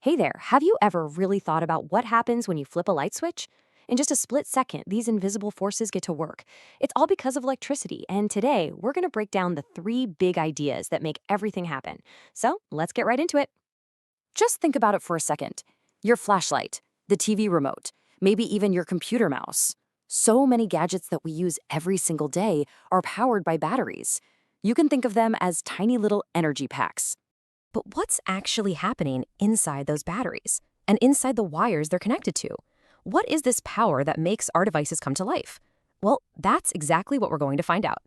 Hey there, have you ever really thought about what happens when you flip a light switch? In just a split second, these invisible forces get to work. It's all because of electricity, and today we're going to break down the three big ideas that make everything happen. So let's get right into it. Just think about it for a second. Your flashlight, the TV remote, maybe even your computer mouse. So many gadgets that we use every single day are powered by batteries. You can think of them as tiny little energy packs. But what's actually happening inside those batteries and inside the wires they're connected to? What is this power that makes our devices come to life? Well, that's exactly what we're going to find out.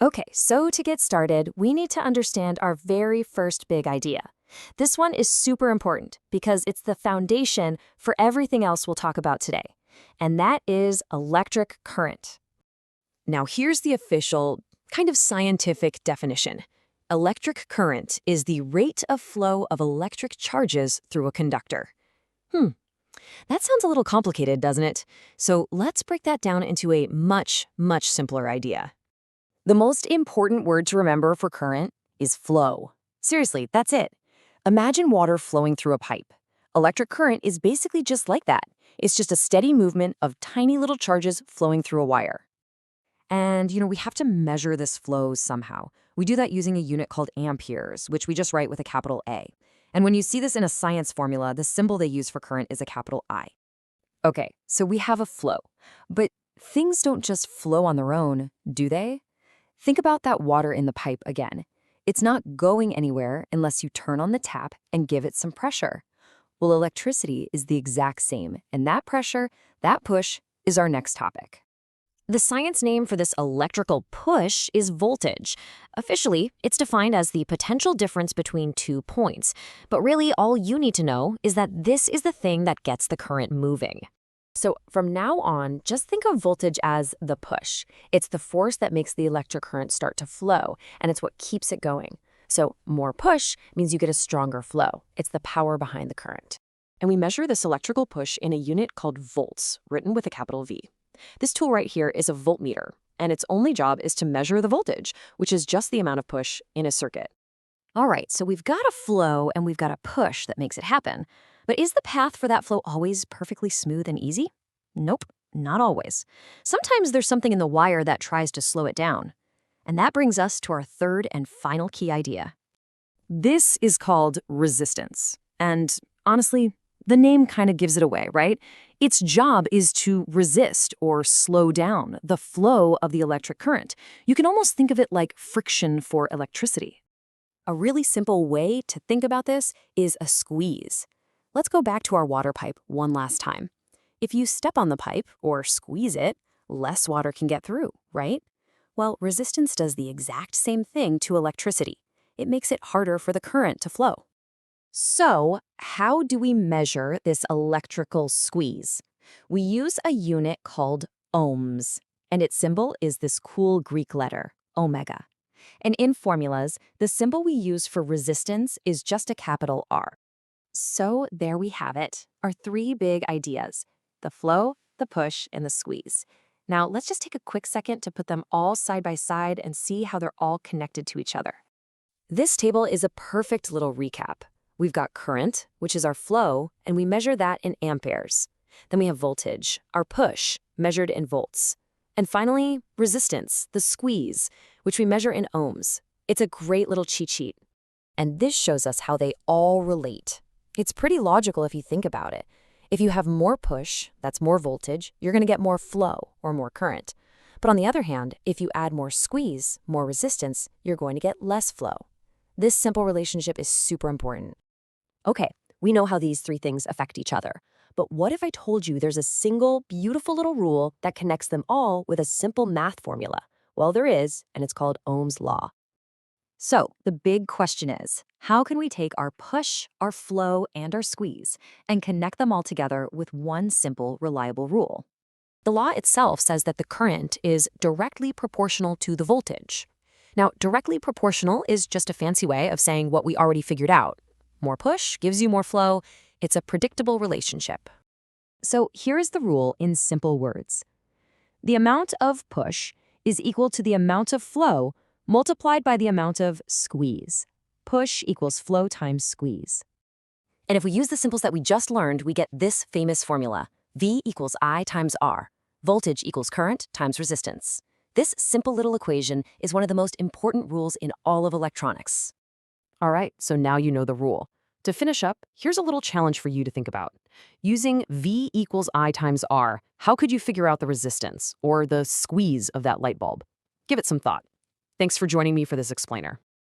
Okay, so to get started, we need to understand our very first big idea. This one is super important because it's the foundation for everything else we'll talk about today, and that is electric current. Now, here's the official, kind of scientific definition. Electric current is the rate of flow of electric charges through a conductor. That sounds a little complicated, doesn't it? So let's break that down into a much, much simpler idea. The most important word to remember for current is flow. Seriously, that's it. Imagine water flowing through a pipe. Electric current is basically just like that. It's just a steady movement of tiny little charges flowing through a wire. And, we have to measure this flow somehow. We do that using a unit called amperes, which we just write with a capital A. And when you see this in a science formula, the symbol they use for current is a capital I. Okay, so we have a flow. But things don't just flow on their own, do they? Think about that water in the pipe again. It's not going anywhere unless you turn on the tap and give it some pressure. Well, electricity is the exact same, and that pressure, that push, is our next topic. The science name for this electrical push is voltage. Officially, it's defined as the potential difference between 2 points. But really, all you need to know is that this is the thing that gets the current moving. So from now on, just think of voltage as the push. It's the force that makes the electric current start to flow, and it's what keeps it going. So more push means you get a stronger flow. It's the power behind the current. And we measure this electrical push in a unit called volts, written with a capital V. This tool right here is a voltmeter, and its only job is to measure the voltage, which is just the amount of push in a circuit. All right, so we've got a flow and we've got a push that makes it happen. But is the path for that flow always perfectly smooth and easy? Nope, not always. Sometimes there's something in the wire that tries to slow it down. And that brings us to our third and final key idea. This is called resistance. And honestly, the name kind of gives it away, right? Its job is to resist or slow down the flow of the electric current. You can almost think of it like friction for electricity. A really simple way to think about this is a squeeze. Let's go back to our water pipe one last time. If you step on the pipe or squeeze it, less water can get through, right? Well, resistance does the exact same thing to electricity. It makes it harder for the current to flow. So, how do we measure this electrical squeeze? We use a unit called ohms, and its symbol is this cool Greek letter, omega. And in formulas, the symbol we use for resistance is just a capital R. So there we have it, our three big ideas: the flow, the push, and the squeeze. Now, let's just take a quick second to put them all side by side and see how they're all connected to each other. This table is a perfect little recap. We've got current, which is our flow, and we measure that in amperes. Then we have voltage, our push, measured in volts. And finally, resistance, the squeeze, which we measure in ohms. It's a great little cheat sheet. And this shows us how they all relate. It's pretty logical if you think about it. If you have more push, that's more voltage, you're going to get more flow or more current. But on the other hand, if you add more squeeze, more resistance, you're going to get less flow. This simple relationship is super important. Okay, we know how these three things affect each other. But what if I told you there's a single, beautiful little rule that connects them all with a simple math formula? Well, there is, and it's called Ohm's law. So the big question is, how can we take our push, our flow, and our squeeze and connect them all together with one simple, reliable rule? The law itself says that the current is directly proportional to the voltage. Now, directly proportional is just a fancy way of saying what we already figured out. More push gives you more flow. It's a predictable relationship. So here is the rule in simple words. The amount of push is equal to the amount of flow multiplied by the amount of squeeze. Push equals flow times squeeze. And if we use the symbols that we just learned, we get this famous formula. V equals I times R. Voltage equals current times resistance. This simple little equation is one of the most important rules in all of electronics. All right, so now you know the rule. To finish up, here's a little challenge for you to think about. Using V equals I times R, how could you figure out the resistance or the squeeze of that light bulb? Give it some thought. Thanks for joining me for this explainer.